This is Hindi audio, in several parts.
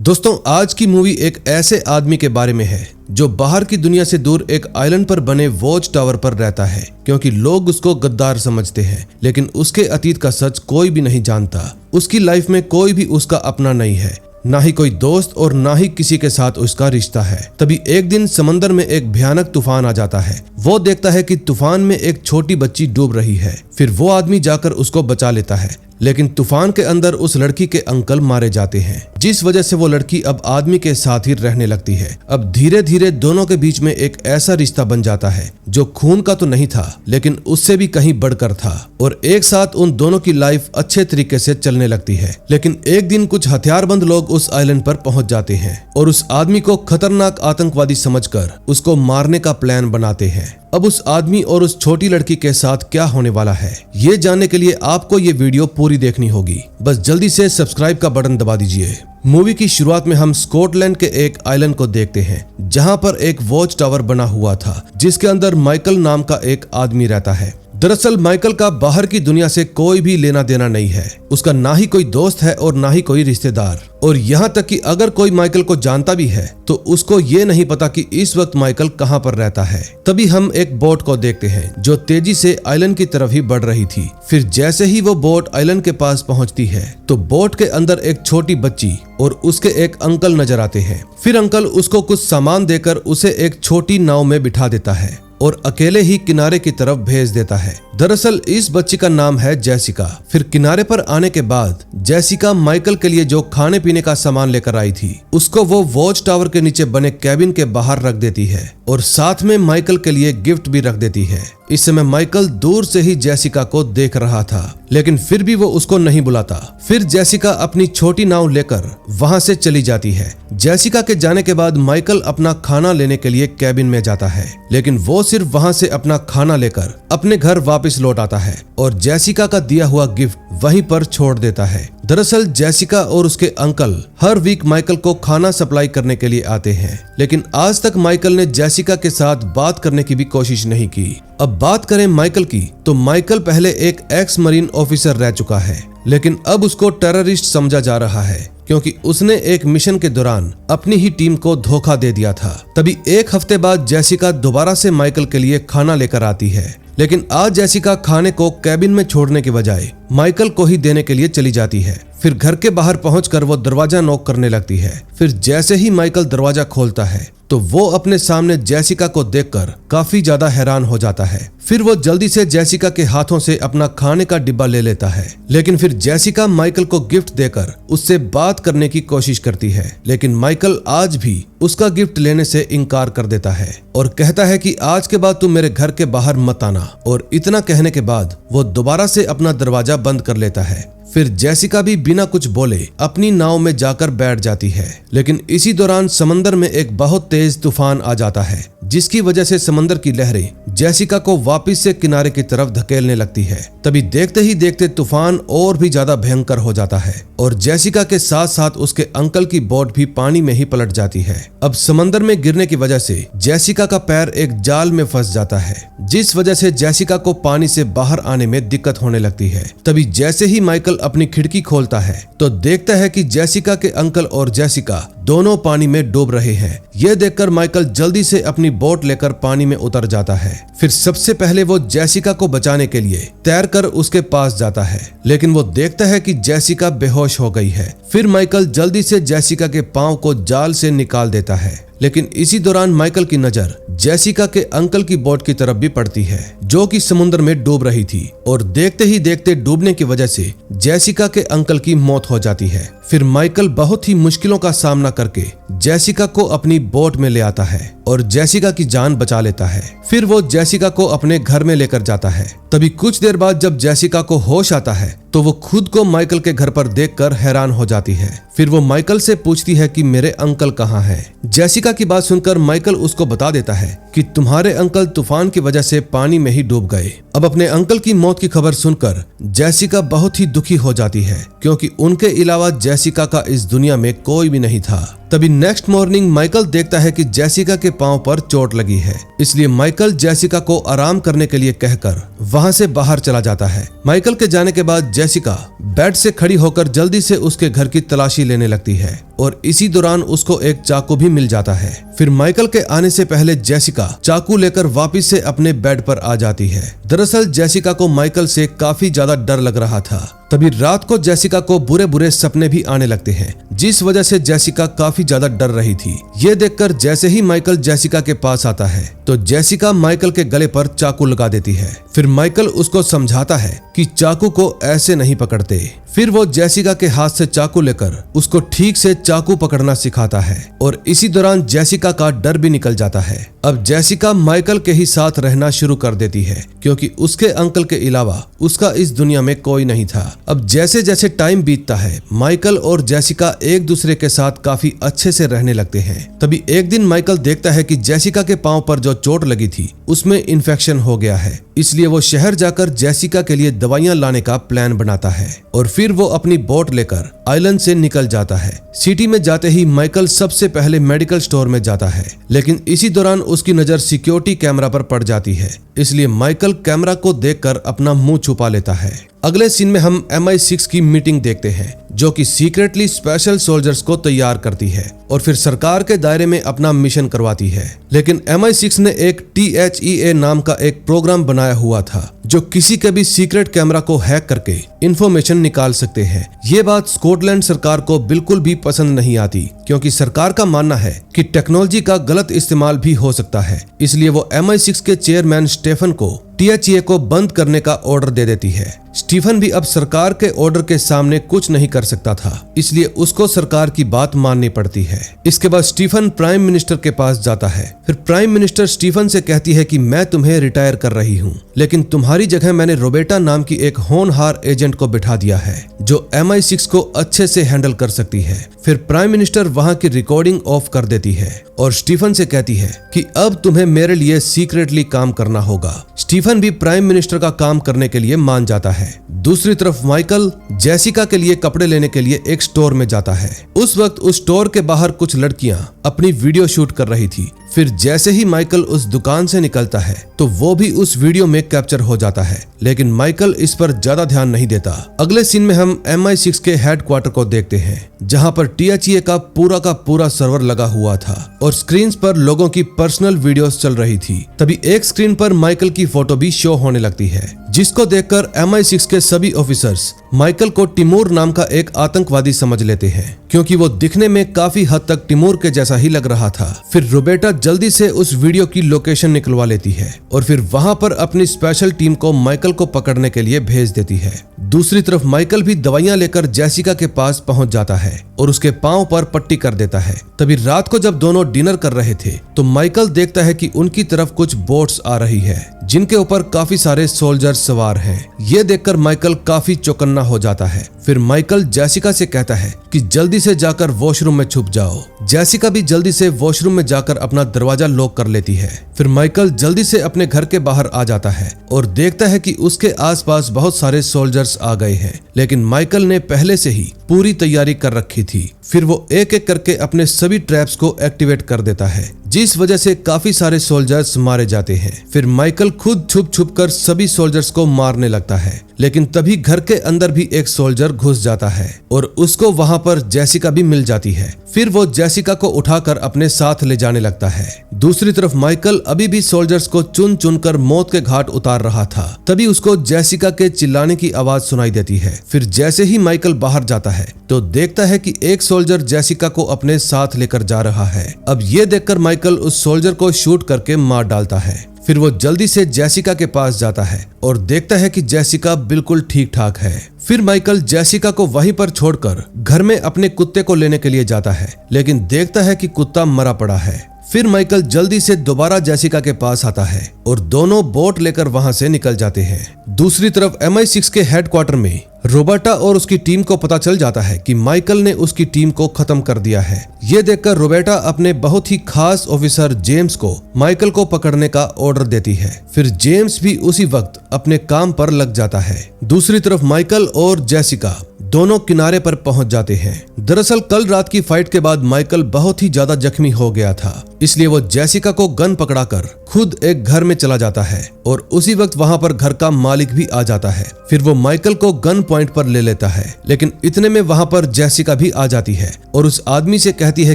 दोस्तों, आज की मूवी एक ऐसे आदमी के बारे में है जो बाहर की दुनिया से दूर एक आइलैंड पर बने वॉच टावर पर रहता है, क्योंकि लोग उसको गद्दार समझते हैं। लेकिन उसके अतीत का सच कोई भी नहीं जानता। उसकी लाइफ में कोई भी उसका अपना नहीं है, ना ही कोई दोस्त और ना ही किसी के साथ उसका रिश्ता है। तभी एक दिन समंदर में एक भयानक तूफान आ जाता है। वो देखता है कि तूफान में एक छोटी बच्ची डूब रही है। फिर वो आदमी जाकर उसको बचा लेता है, लेकिन तूफान के अंदर उस लड़की के अंकल मारे जाते हैं, जिस वजह से वो लड़की अब आदमी के साथ ही रहने लगती है। अब धीरे धीरे दोनों के बीच में एक ऐसा रिश्ता बन जाता है जो खून का तो नहीं था, लेकिन उससे भी कहीं बढ़कर था, और एक साथ उन दोनों की लाइफ अच्छे तरीके से चलने लगती है। लेकिन एक दिन कुछ हथियारबंद लोग उस आइलैंड पर पहुंच जाते हैं और उस आदमी को खतरनाक आतंकवादी समझकर उसको मारने का प्लान बनाते हैं। अब उस आदमी और उस छोटी लड़की के साथ क्या होने वाला है, ये जानने के लिए आपको ये वीडियो पूरी देखनी होगी। बस जल्दी से सब्सक्राइब का बटन दबा दीजिए। मूवी की शुरुआत में हम स्कॉटलैंड के एक आइलैंड को देखते हैं, जहां पर एक वॉच टावर बना हुआ था, जिसके अंदर माइकल नाम का एक आदमी रहता है। दरअसल माइकल का बाहर की दुनिया से कोई भी लेना देना नहीं है। उसका ना ही कोई दोस्त है और ना ही कोई रिश्तेदार, और यहाँ तक कि अगर कोई माइकल को जानता भी है तो उसको ये नहीं पता कि इस वक्त माइकल कहाँ पर रहता है। तभी हम एक बोट को देखते हैं जो तेजी से आइलैंड की तरफ ही बढ़ रही थी। फिर जैसे ही वो बोट आइलैंड के पास पहुंचती है तो बोट के अंदर एक छोटी बच्ची और उसके एक अंकल नजर आते हैं। फिर अंकल उसको कुछ सामान देकर उसे एक छोटी नाव में बिठा देता है और अकेले ही किनारे की तरफ भेज देता है। दरअसल इस बच्ची का नाम है जेसिका। फिर किनारे पर आने के बाद जेसिका माइकल के लिए जो खाने पीने का सामान लेकर आई थी उसको वो वॉच टावर के नीचे बने कैबिन के बाहर रख देती है, और साथ में माइकल के लिए गिफ्ट भी रख देती है। इस समय माइकल दूर से ही जेसिका को देख रहा था, लेकिन फिर भी वो उसको नहीं बुलाता। फिर जेसिका अपनी छोटी नाव लेकर वहां से चली जाती है। जेसिका के जाने के बाद माइकल अपना खाना लेने के लिए कैबिन में जाता है, लेकिन वो सिर्फ वहां से अपना खाना लेकर अपने घर वापस लौट आता है और जेसिका का दिया हुआ गिफ्ट वहीं पर छोड़ देता है। दरअसल जेसिका और उसके अंकल हर वीक माइकल को खाना सप्लाई करने के लिए आते हैं, लेकिन आज तक माइकल ने जेसिका के साथ बात करने की भी कोशिश नहीं की। अब बात करें माइकल की, तो माइकल पहले एक एक्स मरीन ऑफिसर रह चुका है, लेकिन अब उसको टेररिस्ट समझा जा रहा है, क्योंकि उसने एक मिशन के दौरान अपनी ही टीम को धोखा दे दिया था। तभी एक हफ्ते बाद जेसिका दोबारा से माइकल के लिए खाना लेकर आती है, लेकिन आज जेसिका खाने को कैबिन में छोड़ने के बजाय माइकल को ही देने के लिए चली जाती है। फिर घर के बाहर पहुंचकर वो दरवाजा नॉक करने लगती है। फिर जैसे ही माइकल दरवाजा खोलता है तो वो अपने सामने जेसिका को देखकर काफी ज्यादा हैरान हो जाता है। फिर वो जल्दी से जेसिका के हाथों से अपना खाने का डिब्बा ले लेता है, लेकिन फिर जेसिका माइकल को गिफ्ट देकर उससे बात करने की कोशिश करती है, लेकिन माइकल आज भी उसका गिफ्ट लेने से इनकार कर देता है और कहता है कि आज के बाद तुम मेरे घर के बाहर मत आना। और इतना कहने के बाद वो दोबारा से अपना दरवाजा बंद कर लेता है। फिर जेसिका भी बिना कुछ बोले अपनी नाव में जाकर बैठ जाती है, लेकिन इसी दौरान समंदर में एक बहुत तेज तूफान आ जाता है, जिसकी वजह से समंदर की लहरें जेसिका को वापस से किनारे की तरफ धकेलने लगती है। तभी देखते ही देखते तूफान और भी ज्यादा भयंकर हो जाता है और जेसिका के साथ साथ उसके अंकल की बोट भी पानी में ही पलट जाती है। अब समंदर में गिरने की वजह से जेसिका का पैर एक जाल में फंस जाता है, जिस वजह से जेसिका को पानी से बाहर आने में दिक्कत होने लगती है। तभी जैसे ही माइकल अपनी खिड़की खोलता है तो देखता है कि जेसिका के अंकल और जेसिका दोनों पानी में डूब रहे हैं। यह देखकर माइकल जल्दी से अपनी बोट लेकर पानी में उतर जाता है। फिर सबसे पहले वो जेसिका को बचाने के लिए तैरकर उसके पास जाता है, लेकिन वो देखता है कि जेसिका बेहोश हो गई है। फिर माइकल जल्दी से जेसिका के पांव को जाल से निकाल देता है, लेकिन इसी दौरान माइकल की नजर जेसिका के अंकल की बोट की तरफ भी पड़ती है, जो कि समुद्र में डूब रही थी, और देखते ही देखते डूबने की वजह से जेसिका के अंकल की मौत हो जाती है। फिर माइकल बहुत ही मुश्किलों का सामना करके जेसिका को अपनी बोट में ले आता है और जेसिका की जान बचा लेता है। फिर वो जेसिका को अपने घर में लेकर जाता है। तभी कुछ देर बाद जब जेसिका को होश आता है तो वो खुद को माइकल के घर पर देखकर हैरान हो जाती है। फिर वो माइकल से पूछती है कि मेरे अंकल कहाँ हैं। जेसिका की बात सुनकर माइकल उसको बता देता है कि तुम्हारे अंकल तूफान की वजह से पानी में ही डूब गए। अब अपने अंकल की मौत की खबर सुनकर जेसिका बहुत ही दुखी हो जाती है, क्योंकि उनके अलावा जेसिका का इस दुनिया में कोई भी नहीं था। तभी नेक्स्ट मॉर्निंग माइकल देखता है कि जेसिका के पांव पर चोट लगी है, इसलिए माइकल जेसिका को आराम करने के लिए कहकर वहां से बाहर चला जाता है। माइकल के जाने के बाद जेसिका बेड से खड़ी होकर जल्दी से उसके घर की तलाशी लेने लगती है और इसी दौरान उसको एक चाकू भी मिल जाता है। फिर माइकल के आने से पहले जेसिका चाकू लेकर वापस से अपने बेड पर आ जाती है। दरअसल जेसिका को माइकल से काफी ज्यादा डर लग रहा था। तभी रात को जेसिका को बुरे बुरे सपने भी आने लगते हैं, जिस वजह से जेसिका काफी ज्यादा डर रही थी। ये देखकर जैसे ही माइकल जेसिका के पास आता है तो जेसिका माइकल के गले पर चाकू लगा देती है। फिर माइकल उसको समझाता है कि चाकू को ऐसे नहीं पकड़ते। फिर वो जेसिका के हाथ से चाकू लेकर उसको ठीक से चाकू पकड़ना सिखाता है और इसी दौरान जेसिका का डर भी निकल जाता है। अब जेसिका माइकल के ही साथ रहना शुरू कर देती है, क्योंकि उसके अंकल के अलावा उसका इस दुनिया में कोई नहीं था। अब जैसे जैसे टाइम बीतता है, माइकल और जेसिका एक दूसरे के साथ काफी अच्छे से रहने लगते हैं। तभी एक दिन माइकल देखता है कि जेसिका के पांव पर जो चोट लगी थी उसमें इन्फेक्शन हो गया है, इसलिए वो शहर जाकर जेसिका के लिए दवाइयां लाने का प्लान बनाता है और फिर वो अपनी बोट लेकर आइलैंड से निकल जाता है। सिटी में जाते ही माइकल सबसे पहले मेडिकल स्टोर में जाता है, लेकिन इसी दौरान उसकी नजर सिक्योरिटी कैमरा पर पड़ जाती है, इसलिए माइकल कैमरा को देखकर अपना मुंह छुपा लेता है। अगले सीन में हम MI6 की मीटिंग देखते हैं, जो कि सीक्रेटली स्पेशल सोल्जर्स को तैयार करती है और फिर सरकार के दायरे में अपना मिशन करवाती है। लेकिन MI6 ने एक THEA नाम का एक प्रोग्राम बनाया हुआ था, जो किसी के भी सीक्रेट कैमरा को हैक करके इंफॉर्मेशन निकाल सकते हैं। ये बात स्कॉटलैंड सरकार को बिल्कुल भी पसंद नहीं आती, क्योंकि सरकार का मानना है कि टेक्नोलॉजी का गलत इस्तेमाल भी हो सकता है। इसलिए वो MI6 के चेयरमैन स्टीफन को THEA को बंद करने का ऑर्डर दे देती है। स्टीफन भी अब सरकार के ऑर्डर के सामने कुछ नहीं कर सकता था, इसलिए उसको सरकार की बात माननी पड़ती है। इसके बाद स्टीफन प्राइम मिनिस्टर के पास जाता है। फिर प्राइम मिनिस्टर स्टीफन से कहती है कि मैं तुम्हें रिटायर कर रही हूँ, लेकिन तुम्हारी जगह मैंने रोबेटा नाम की एक होनहार एजेंट को बिठा दिया है, जो MI6 को अच्छे से हैंडल कर सकती है। फिर प्राइम मिनिस्टर वहाँ की रिकॉर्डिंग ऑफ कर देती है और स्टीफन से कहती है कि अब तुम्हें मेरे लिए सीक्रेटली काम करना होगा। स्टीफन भी प्राइम मिनिस्टर का काम करने के लिए मान जाता है। दूसरी तरफ माइकल जेसिका के लिए कपड़े लेने के लिए एक स्टोर में जाता है। उस वक्त उस स्टोर के बाहर कुछ लड़कियां अपनी वीडियो शूट कर रही थी। फिर जैसे ही माइकल उस दुकान से निकलता है तो वो भी उस वीडियो में कैप्चर हो जाता है, लेकिन माइकल इस पर ज्यादा ध्यान नहीं देता। अगले सीन में हम MI6 के हेडक्वार्टर को देखते हैं, जहां पर THEA का पूरा सर्वर लगा हुआ था और स्क्रीन पर लोगों की पर्सनल वीडियोस चल रही थी। तभी एक स्क्रीन पर माइकल की फोटो भी शो होने लगती है, जिसको देखकर MI6 के सभी ऑफिसर्स माइकल को टिमूर नाम का एक आतंकवादी समझ लेते हैं, क्योंकि वो दिखने में काफी हद तक टिमूर के जैसा ही लग रहा था। फिर रोबेटा जल्दी से उस वीडियो की लोकेशन निकलवा लेती है और फिर वहां पर अपनी स्पेशल टीम को माइकल को पकड़ने के लिए भेज देती है। दूसरी तरफ माइकल भी दवाइयां लेकर जेसिका के पास पहुंच जाता है और उसके पांव पर पट्टी कर देता है। तभी रात को जब दोनों डिनर कर रहे थे तो माइकल देखता है कि उनकी तरफ कुछ बोट्स आ रही है, जिनके ऊपर काफी सारे सोल्जर्स सवार हैं। ये देखकर माइकल काफी चौकन्ना हो जाता है। फिर माइकल जेसिका से कहता है कि जल्दी से जाकर वॉशरूम में छुप जाओ। जेसिका भी जल्दी से वॉशरूम में जाकर अपना दरवाजा लॉक कर लेती है। फिर माइकल जल्दी से अपने घर के बाहर आ जाता है और देखता है कि उसके आसपास बहुत सारे सोल्जर्स आ गए हैं, लेकिन माइकल ने पहले से ही पूरी तैयारी कर रखी थी। फिर वो एक एक करके अपने सभी ट्रैप्स को एक्टिवेट कर देता है, जिस वजह से काफी सारे सोल्जर्स मारे जाते हैं। फिर माइकल खुद छुप छुप कर सभी सोल्जर्स को मारने लगता है, लेकिन तभी घर के अंदर भी एक सोल्जर घुस जाता है और उसको वहां पर जेसिका भी मिल जाती है। फिर वो जेसिका को उठाकर अपने साथ ले जाने लगता है। दूसरी तरफ माइकल अभी भी सोल्जर्स को चुन चुन कर मौत के घाट उतार रहा था। तभी उसको जेसिका के चिल्लाने की आवाज सुनाई देती है। फिर जैसे ही माइकल बाहर जाता है तो देखता है कि एक सोल्जर जेसिका को अपने साथ लेकर जा रहा है। अब ये देखकर माइकल उस सोल्जर को शूट करके मार डालता है। फिर वो जल्दी से जेसिका के पास जाता है और देखता है कि जेसिका बिल्कुल ठीक ठाक है। फिर माइकल जेसिका को वहीं पर छोड़कर घर में अपने कुत्ते को लेने के लिए जाता है, लेकिन देखता है कि कुत्ता मरा पड़ा है। फिर माइकल जल्दी से दोबारा जेसिका के पास आता है और दोनों बोट लेकर वहां से निकल जाते हैं। दूसरी तरफ MI6 के हेडक्वार्टर में रोबेटा और उसकी टीम को पता चल जाता है कि माइकल ने उसकी टीम को खत्म कर दिया है। ये देखकर रोबेटा अपने बहुत ही खास ऑफिसर जेम्स को माइकल को पकड़ने का ऑर्डर देती है। फिर जेम्स भी उसी वक्त अपने काम पर लग जाता है। दूसरी तरफ माइकल और जेसिका दोनों किनारे पर पहुंच जाते हैं। दरअसल कल रात की फाइट के बाद माइकल बहुत ही ज्यादा जख्मी हो गया था, इसलिए वो जेसिका को गन पकड़ाकर खुद एक घर में चला जाता है और उसी वक्त वहां पर घर का मालिक भी आ जाता है। फिर वो माइकल को गन पॉइंट पर ले लेता है, लेकिन इतने में वहां पर जेसिका भी आ जाती है और उस आदमी से कहती है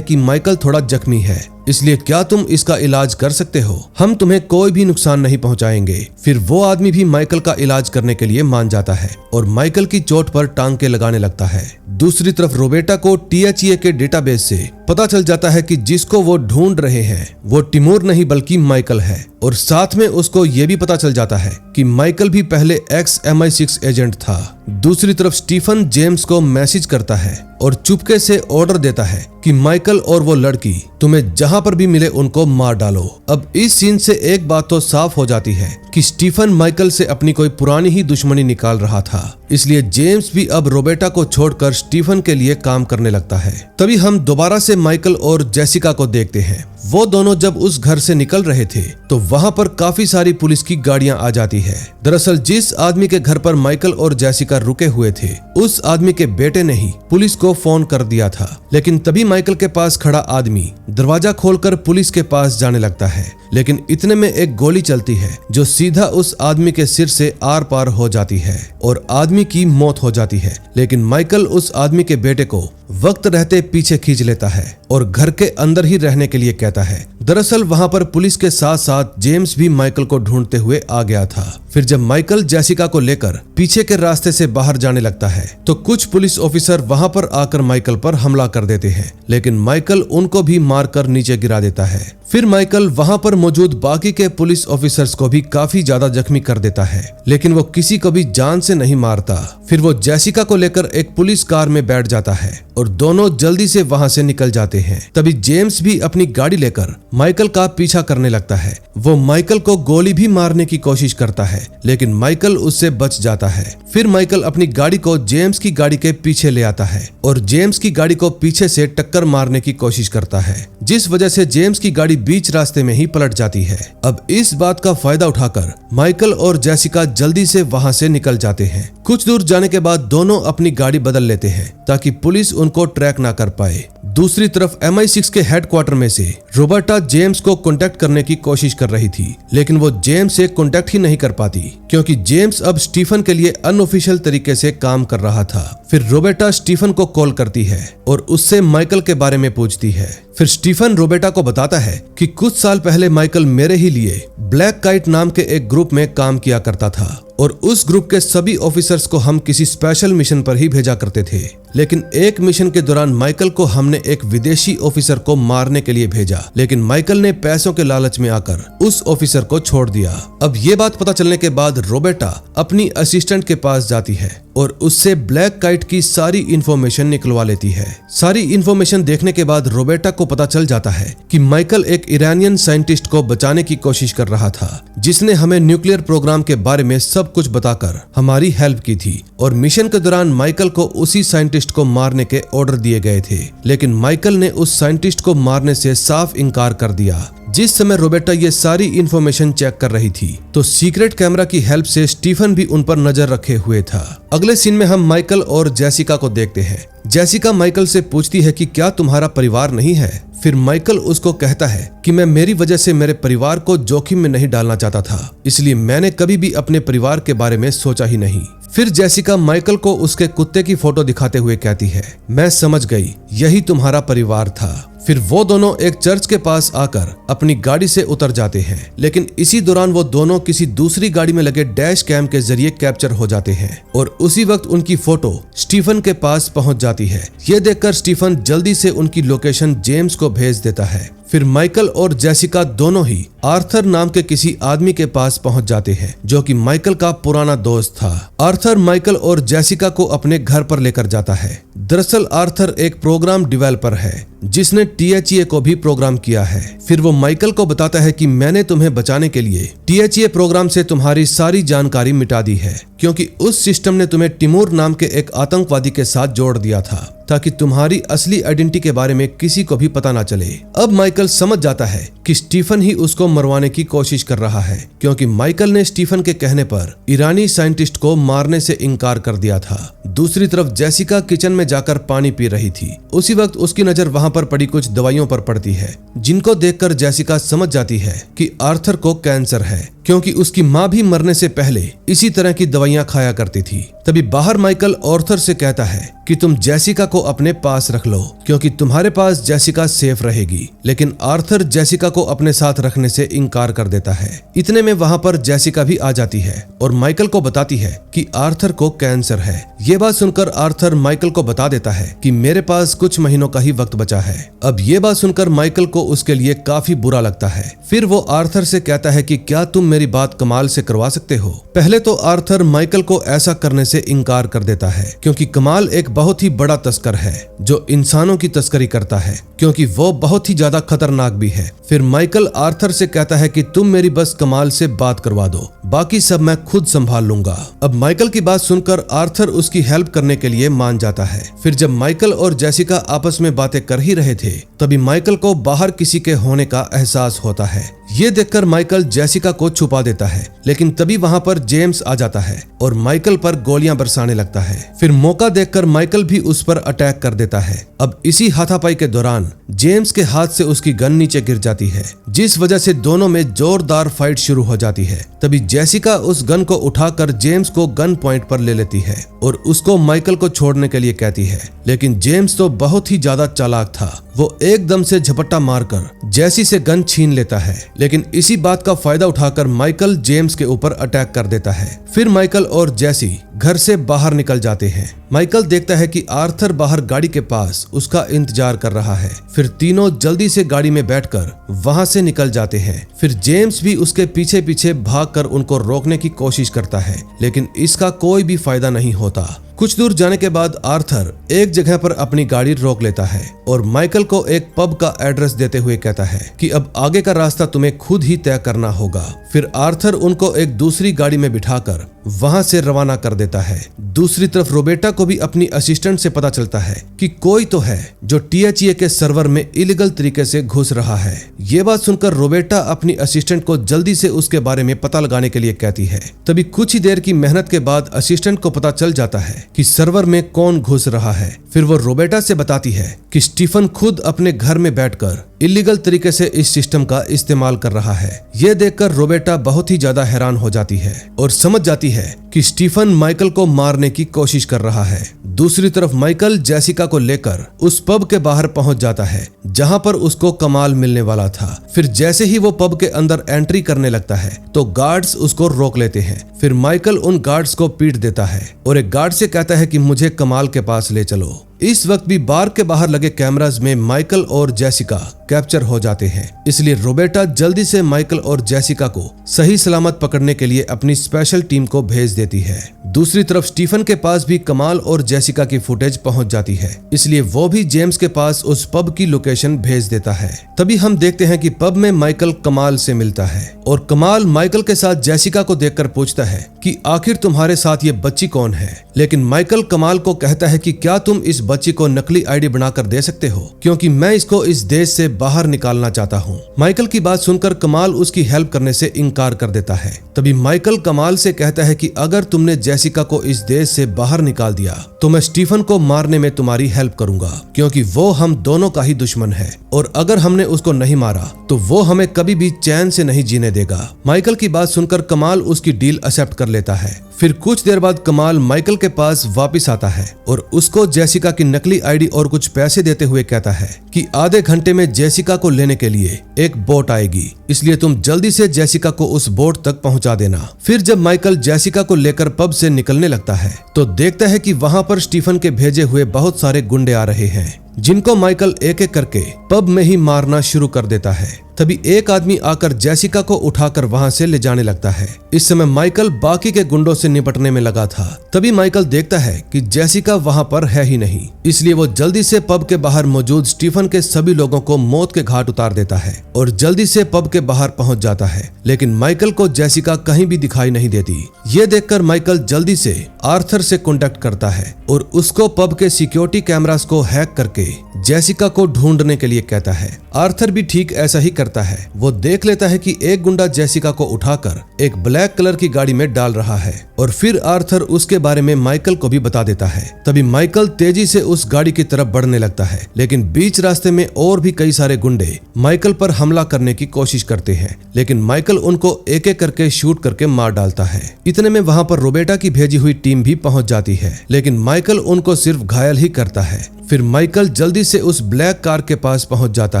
कि माइकल थोड़ा जख्मी है, इसलिए क्या तुम इसका इलाज कर सकते हो, हम तुम्हें कोई भी नुकसान नहीं पहुंचाएंगे। फिर वो आदमी भी माइकल का इलाज करने के लिए मान जाता है और माइकल की चोट पर टांके लगाने लगता है। दूसरी तरफ रोबेटा को THA के डेटाबेस से पता चल जाता है कि जिसको वो ढूंढ रहे हैं वो टिमोर नहीं बल्कि माइकल है, और साथ में उसको ये भी पता चल जाता है कि माइकल भी पहले ex-MI6 एजेंट था। दूसरी तरफ स्टीफन जेम्स को मैसेज करता है और चुपके से ऑर्डर देता है कि माइकल और वो लड़की तुम्हें जहां पर भी मिले उनको मार डालो। अब इस सीन से एक बात तो साफ हो जाती है कि स्टीफन माइकल से अपनी कोई पुरानी ही दुश्मनी निकाल रहा था, इसलिए जेम्स भी अब रोबेटा को छोड़कर स्टीफन के लिए काम करने लगता है। तभी हम दोबारा से माइकल और जेसिका को देखते हैं। वो दोनों जब उस घर से निकल रहे थे तो वहां पर काफी सारी पुलिस की गाड़ियां आ जाती है। दरअसल जिस आदमी के घर पर माइकल और जेसिका रुके हुए थे उस आदमी के बेटे ने ही पुलिस को फोन कर दिया था, लेकिन तभी माइकल के पास खड़ा आदमी दरवाजा खोलकर पुलिस के पास जाने लगता है, लेकिन इतने में एक गोली चलती है जो सीधा उस आदमी के सिर से आर पार हो जाती है और आदमी की मौत हो जाती है। लेकिन माइकल उस आदमी के बेटे को वक्त रहते पीछे खींच लेता है और घर के अंदर ही रहने के लिए कहता है। दरअसल वहां पर पुलिस के साथ साथ जेम्स भी माइकल को ढूंढते हुए आ गया था। फिर जब माइकल जेसिका को लेकर पीछे के रास्ते से बाहर जाने लगता है तो कुछ पुलिस ऑफिसर वहां पर आकर माइकल पर हमला कर देते हैं, लेकिन माइकल उनको भी मारकर नीचे गिरा देता है। फिर माइकल वहां पर मौजूद बाकी के पुलिस ऑफिसर्स को भी काफी ज्यादा जख्मी कर देता है, लेकिन वो किसी को भी जान से नहीं मारता। फिर वो जेसिका को लेकर एक पुलिस कार में बैठ जाता है और दोनों जल्दी से वहां से निकल जाते हैं। तभी जेम्स भी अपनी गाड़ी लेकर माइकल का पीछा करने लगता है। वो माइकल को गोली भी मारने की कोशिश करता है, लेकिन माइकल उससे बच जाता है। फिर माइकल अपनी गाड़ी को जेम्स की गाड़ी के पीछे ले आता है और जेम्स की गाड़ी को पीछे से टक्कर मारने की कोशिश करता है, जिस वजह से जेम्स की गाड़ी बीच रास्ते में ही पलट जाती है। अब इस बात का फायदा उठाकर माइकल और जेसिका जल्दी से वहां से निकल जाते हैं। कुछ दूर जाने के बाद दोनों अपनी गाड़ी बदल लेते हैं ताकि पुलिस उनको ट्रैक ना कर पाए। दूसरी तरफ MI6 के हेडक्वार्टर में से रोबर्टा जेम्स को कांटेक्ट करने की कोशिश कर रही थी, लेकिन वो जेम्स से कांटेक्ट ही नहीं कर पाती क्योंकि जेम्स अब स्टीफन के लिए अनऑफिशियल तरीके से काम कर रहा था। फिर रोबर्टा स्टीफन को कॉल करती है और उससे माइकल के बारे में पूछती है। फिर स्टीफन रोबर्टा को बताता है कि कुछ साल पहले माइकल मेरे ही लिए ब्लैक काइट नाम के एक ग्रुप में काम किया करता था और उस ग्रुप के सभी ऑफिसर्स को हम किसी स्पेशल मिशन पर ही भेजा करते थे, लेकिन एक मिशन के दौरान माइकल को हमने एक विदेशी ऑफिसर को मारने के लिए भेजा, लेकिन माइकल ने पैसों के लालच में आकर उस ऑफिसर को छोड़ दिया। अब ये बात पता चलने के बाद रोबर्टा अपनी असिस्टेंट के पास जाती है और उससे ब्लैक काइट की सारी इंफॉर्मेशन निकलवा लेती है। सारी इंफॉर्मेशन देखने के बाद रोबर्टा को पता चल जाता है कि माइकल एक ईरानियन साइंटिस्ट को बचाने की कोशिश कर रहा था, जिसने हमें न्यूक्लियर प्रोग्राम के बारे में सब कुछ बताकर हमारी हेल्प की थी, और मिशन के दौरान माइकल को उसी साइंटिस्ट को मारने के ऑर्डर दिए गए थे, लेकिन माइकल ने उस साइंटिस्ट को मारने से साफ इनकार कर दिया। जिस समय रोबर्टा ये सारी इंफॉर्मेशन चेक कर रही थी तो सीक्रेट कैमरा की हेल्प से स्टीफन भी उन पर नजर रखे हुए था। अगले सीन में हम माइकल और जेसिका को देखते हैं। जेसिका माइकल से पूछती है कि क्या तुम्हारा परिवार नहीं है। फिर माइकल उसको कहता है कि मैं मेरी वजह से मेरे परिवार को जोखिम में नहीं डालना चाहता था, इसलिए मैंने कभी भी अपने परिवार के बारे में सोचा ही नहीं। फिर जेसिका माइकल को उसके कुत्ते की फोटो दिखाते हुए कहती है, मैं समझ गई, यही तुम्हारा परिवार था। फिर वो दोनों एक चर्च के पास आकर अपनी गाड़ी से उतर जाते हैं, लेकिन इसी दौरान वो दोनों किसी दूसरी गाड़ी में लगे डैश कैम के जरिए कैप्चर हो जाते हैं और उसी वक्त उनकी फोटो स्टीफन के पास पहुंच जाती है। ये देखकर स्टीफन जल्दी से उनकी लोकेशन जेम्स को भेज देता है। फिर माइकल और जेसिका दोनों ही आर्थर नाम के किसी आदमी के पास पहुंच जाते हैं, जो कि माइकल का पुराना दोस्त था। आर्थर माइकल और जेसिका को अपने घर पर लेकर जाता है। दरअसल आर्थर एक प्रोग्राम डेवलपर है जिसने THA को भी प्रोग्राम किया है। फिर वो माइकल को बताता है कि मैंने तुम्हें बचाने के लिए THA प्रोग्राम से तुम्हारी सारी जानकारी मिटा दी है, क्योंकि उस सिस्टम ने तुम्हें टिमूर नाम के एक आतंकवादी के साथ जोड़ दिया था ताकि तुम्हारी असली आइडेंटिटी के बारे में किसी को भी पता ना चले। अब माइकल समझ जाता है कि कि स्टीफन ही उसको मरवाने की कोशिश कर रहा है, क्योंकि माइकल ने स्टीफन के कहने पर ईरानी साइंटिस्ट को मारने से इनकार कर दिया था। दूसरी तरफ जेसिका किचन में जाकर पानी पी रही थी। उसी वक्त उसकी नजर वहां पर पड़ी कुछ दवाइयों पर पड़ती है, जिनको देखकर जेसिका समझ जाती है कि आर्थर को कैंसर है, क्योंकि उसकी माँ भी मरने से पहले इसी तरह की दवाइयां खाया करती थी। तभी बाहर माइकल आर्थर से कहता है कि तुम जेसिका को अपने पास रख लो, क्योंकि तुम्हारे पास जेसिका सेफ रहेगी। लेकिन आर्थर जेसिका को अपने साथ रखने से इनकार कर देता है। इतने में वहां पर जेसिका भी आ जाती है और माइकल को बताती है कि आर्थर को कैंसर है। ये बात सुनकर आर्थर माइकल को बता देता है कि मेरे पास कुछ महीनों का ही वक्त बचा है। अब ये बात सुनकर माइकल को उसके लिए काफी बुरा लगता है। फिर वो आर्थर से कहता है कि क्या तुम मेरी बात कमाल से करवा सकते हो। पहले तो आर्थर माइकल को ऐसा करने से इनकार कर देता है, क्योंकि कमाल एक बहुत ही बड़ा तस्कर है जो इंसानों की तस्करी करता है, क्योंकि वो बहुत ही ज्यादा खतरनाक भी है। फिर माइकल आर्थर से कहता है कि तुम मेरी बस कमाल से बात करवा दो, बाकी सब मैं खुद संभाल लूंगा। अब माइकल की बात सुनकर आर्थर उसकी हेल्प करने के लिए मान जाता है। फिर जब माइकल और जेसिका आपस में बातें कर ही रहे थे, तभी माइकल को बाहर किसी के होने का एहसास होता है। ये देखकर माइकल जेसिका को छुपा देता है, लेकिन तभी वहां पर जेम्स आ जाता है और माइकल पर गोलियां बरसाने लगता है। फिर मौका देखकर माइकल भी उस पर अटैक कर देता है। अब इसी हाथापाई के दौरान जेम्स के हाथ से उसकी गन नीचे गिर जाती है, जिस वजह से दोनों में जोरदार फाइट शुरू हो जाती है। तभी जेसिका उस गन को उठाकर जेम्स को गन पॉइंट पर ले लेती है और उसको माइकल को छोड़ने के लिए कहती है, लेकिन जेम्स तो बहुत ही ज्यादा चालाक था। वो एकदम से झपट्टा मारकर जेसी से गन छीन लेता है, लेकिन इसी बात का फायदा उठाकर माइकल जेम्स के ऊपर अटैक कर देता है। फिर माइकल और जेसी घर से बाहर निकल जाते हैं। माइकल देखता है कि आर्थर बाहर गाड़ी के पास उसका इंतजार कर रहा है। फिर तीनों जल्दी से गाड़ी में बैठकर वहां से निकल जाते हैं। फिर जेम्स भी उसके पीछे पीछे भागकर उनको रोकने की कोशिश करता है, लेकिन इसका कोई भी फायदा नहीं होता। कुछ दूर जाने के बाद आर्थर एक जगह पर अपनी गाड़ी रोक लेता है और माइकल को एक पब का एड्रेस देते हुए कहता है कि अब आगे का रास्ता तुम्हें खुद ही तय करना होगा। फिर आर्थर उनको एक दूसरी गाड़ी में बिठाकर वहां से रवाना कर देता है। दूसरी तरफ रोबेटा को भी अपनी असिस्टेंट से पता चलता है कि कोई तो है जो THA के सर्वर में इलीगल तरीके से घुस रहा है। ये बात सुनकर रोबेटा अपनी असिस्टेंट को जल्दी से उसके बारे में पता लगाने के लिए कहती है। तभी कुछ ही देर की मेहनत के बाद असिस्टेंट को पता चल जाता है कि सर्वर में कौन घुस रहा है। फिर वो रोबेटा से बताती है कि स्टीफन खुद अपने घर में बैठकर इलीगल तरीके से इस सिस्टम का इस्तेमाल कर रहा है। ये देखकर रोबेटा बहुत ही ज्यादा हैरान हो जाती है और समझ जाती है कि स्टीफन माइकल को मारने की कोशिश कर रहा है। दूसरी तरफ माइकल जेसिका को लेकर उस पब के बाहर पहुंच जाता है जहां पर उसको कमाल मिलने वाला था। फिर जैसे ही वो पब के अंदर एंट्री करने लगता है तो गार्ड्स उसको रोक लेते हैं। फिर माइकल उन गार्ड्स को पीट देता है और एक गार्ड से कहता है कि मुझे कमाल के पास ले चलो। इस वक्त भी बार के बाहर लगे कैमरास में माइकल और जेसिका कैप्चर हो जाते हैं, इसलिए रोबेटा जल्दी से माइकल और जेसिका को सही सलामत पकड़ने के लिए अपनी स्पेशल टीम को भेज देती है। दूसरी तरफ स्टीफन के पास भी कमाल और जेसिका की फुटेज पहुंच जाती है, इसलिए वो भी जेम्स के पास उस पब की लोकेशन भेज देता है। तभी हम देखते हैं कि पब में माइकल कमाल से मिलता है और कमाल माइकल के साथ जेसिका को देखकर पूछता है कि आखिर तुम्हारे साथ ये बच्ची कौन है। लेकिन माइकल कमाल को कहता है कि क्या तुम इस बच्ची को नकली आईडी बनाकर दे सकते हो, क्योंकि मैं इसको इस देश से बाहर निकालना चाहता हूँ। माइकल की बात सुनकर कमाल उसकी हेल्प करने से इनकार कर देता है। तभी माइकल कमाल से कहता है कि अगर तुमने जेसिका को इस देश से बाहर निकाल दिया तो मैं स्टीफन को मारने में तुम्हारी हेल्प करूंगा, क्योंकि वो हम दोनों का ही दुश्मन है और अगर हमने उसको नहीं मारा तो वो हमें कभी भी चैन से नहीं जीने देगा। माइकल की बात सुनकर कमाल उसकी डील एक्सेप्ट कर लेता है। फिर कुछ देर बाद कमाल माइकल के पास वापस आता है और उसको जेसिका की नकली आईडी और कुछ पैसे देते हुए कहता है कि आधे घंटे में जेसिका को लेने के लिए एक बोट आएगी, इसलिए तुम जल्दी से जेसिका को उस बोट तक पहुंचा देना। फिर जब माइकल जेसिका को लेकर पब से निकलने लगता है तो देखता है कि वहां पर स्टीफन के भेजे हुए बहुत सारे गुंडे आ रहे हैं, जिनको माइकल एक एक करके पब में ही मारना शुरू कर देता है। तभी एक आदमी आकर जेसिका को उठाकर वहां से ले जाने लगता है। इस समय माइकल बाकी के गुंडों से निपटने में लगा था। तभी माइकल देखता है कि जेसिका वहां पर है ही नहीं, इसलिए वो जल्दी से पब के बाहर मौजूद स्टीफन के सभी लोगों को मौत के घाट उतार देता है और जल्दी से पब के बाहर पहुंच जाता है। लेकिन माइकल को जेसिका कहीं भी दिखाई नहीं देती। ये देखकर माइकल जल्दी से आर्थर से कॉन्टेक्ट करता है और उसको पब के सिक्योरिटी कैमरास को हैक करके जेसिका को ढूंढने के लिए कहता है। आर्थर भी ठीक ऐसा ही करता करता है, वो देख लेता है कि एक गुंडा जेसिका को उठाकर एक ब्लैक कलर की गाड़ी में डाल रहा है और फिर आर्थर उसके बारे में माइकल को भी बता देता है। तभी माइकल तेजी से उस गाड़ी की तरफ बढ़ने लगता है, लेकिन बीच रास्ते में और भी कई सारे गुंडे माइकल पर हमला करने की कोशिश करते हैं, लेकिन माइकल उनको एक एक करके शूट करके मार डालता है। इतने में वहां पर रोबेटा की भेजी हुई टीम भी पहुंच जाती है, लेकिन माइकल उनको सिर्फ घायल ही करता है। फिर माइकल जल्दी से उस ब्लैक कार के पास पहुंच जाता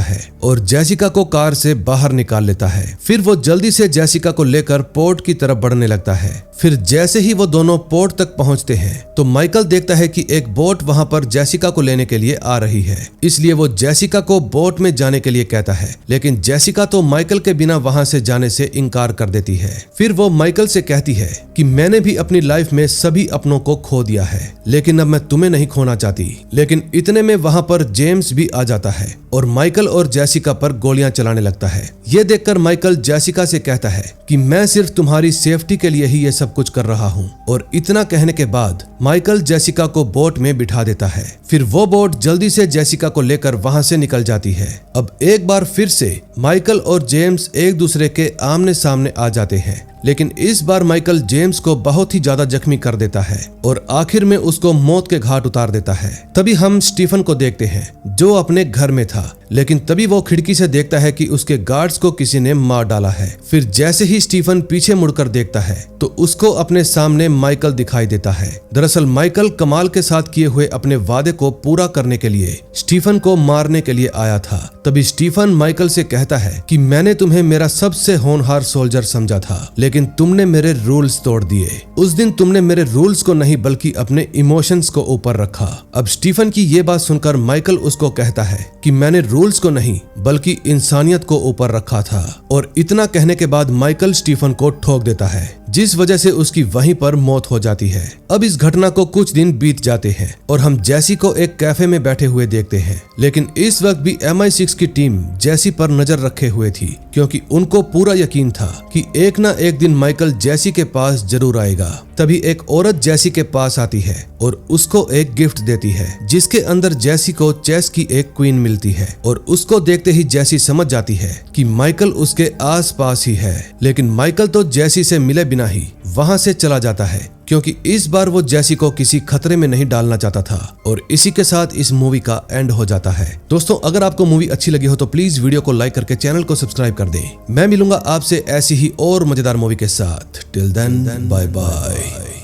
है और जेसिका को कार से बाहर निकाल लेता है। फिर वो जल्दी से जेसिका को लेकर पोर्ट की तरफ बढ़ने लगता है। फिर जैसे ही वो दोनों पोर्ट तक पहुंचते हैं तो माइकल देखता है कि एक बोट वहां पर जेसिका को लेने के लिए आ रही है, इसलिए वो जेसिका को बोट में जाने के लिए कहता है, लेकिन जेसिका तो माइकल के बिना वहां से जाने से इनकार कर देती है। फिर वो माइकल से कहती है कि मैंने भी अपनी लाइफ में सभी अपनों को खो दिया है, लेकिन अब मैं तुम्हें नहीं खोना चाहती। लेकिन इतने में वहां पर जेम्स भी आ जाता है और माइकल और जेसिका पर गोलियां चलाने लगता है। ये देखकर माइकल जेसिका से कहता है कि मैं सिर्फ तुम्हारी सेफ्टी के लिए ही ये सब कुछ कर रहा हूँ, और इतना कहने के बाद माइकल जेसिका को बोट में बिठा देता है। फिर वो बोट जल्दी से जेसिका को लेकर वहां से निकल जाती है। अब एक बार फिर से माइकल और जेम्स एक दूसरे के आमने सामने आ जाते हैं, लेकिन इस बार माइकल जेम्स को बहुत ही ज्यादा जख्मी कर देता है और आखिर में उसको मौत के घाट उतार देता है। तभी हम स्टीफन को देखते हैं जो अपने घर में था, लेकिन तभी वो खिड़की से देखता है कि उसके गार्ड्स को किसी ने मार डाला है। फिर जैसे ही स्टीफन पीछे मुड़कर देखता है तो उसको अपने सामने माइकल दिखाई देता है। दरअसल माइकल कमाल के साथ किए हुए अपने वादे को पूरा करने के लिए स्टीफन को मारने के लिए आया था। तभी स्टीफन माइकल से कहता है कि मैंने तुम्हें मेरा सबसे होनहार सोल्जर समझा था, लेकिन तुमने मेरे रूल्स तोड़ दिए। उस दिन तुमने मेरे रूल्स को नहीं बल्कि अपने इमोशंस को ऊपर रखा। अब स्टीफन की ये बात सुनकर माइकल उसको कहता है कि मैंने रूल्स को नहीं बल्कि इंसानियत को ऊपर रखा था, और इतना कहने के बाद माइकल स्टीफन को ठोक देता है, जिस वजह से उसकी वहीं पर मौत हो जाती है। अब इस घटना को कुछ दिन बीत जाते हैं और हम जैसी को एक कैफे में बैठे हुए देखते हैं, लेकिन इस वक्त भी MI6 की टीम जैसी पर नजर रखे हुए थी, क्योंकि उनको पूरा यकीन था कि एक ना एक दिन माइकल जैसी के पास जरूर आएगा। तभी एक औरत जैसी के पास आती है और उसको एक गिफ्ट देती है, जिसके अंदर जैसी को चेस की एक क्वीन मिलती है, और उसको देखते ही जैसी समझ जाती है कि माइकल उसके आस पास ही है। लेकिन माइकल तो जैसी से मिले बिना ही वहां से चला जाता है, क्योंकि इस बार वो जैसी को किसी खतरे में नहीं डालना चाहता था। और इसी के साथ इस मूवी का एंड हो जाता है। दोस्तों, अगर आपको मूवी अच्छी लगी हो तो प्लीज वीडियो को लाइक करके चैनल को सब्सक्राइब कर दें। मैं मिलूंगा आपसे ऐसी ही और मजेदार मूवी के साथ। Till then, bye bye.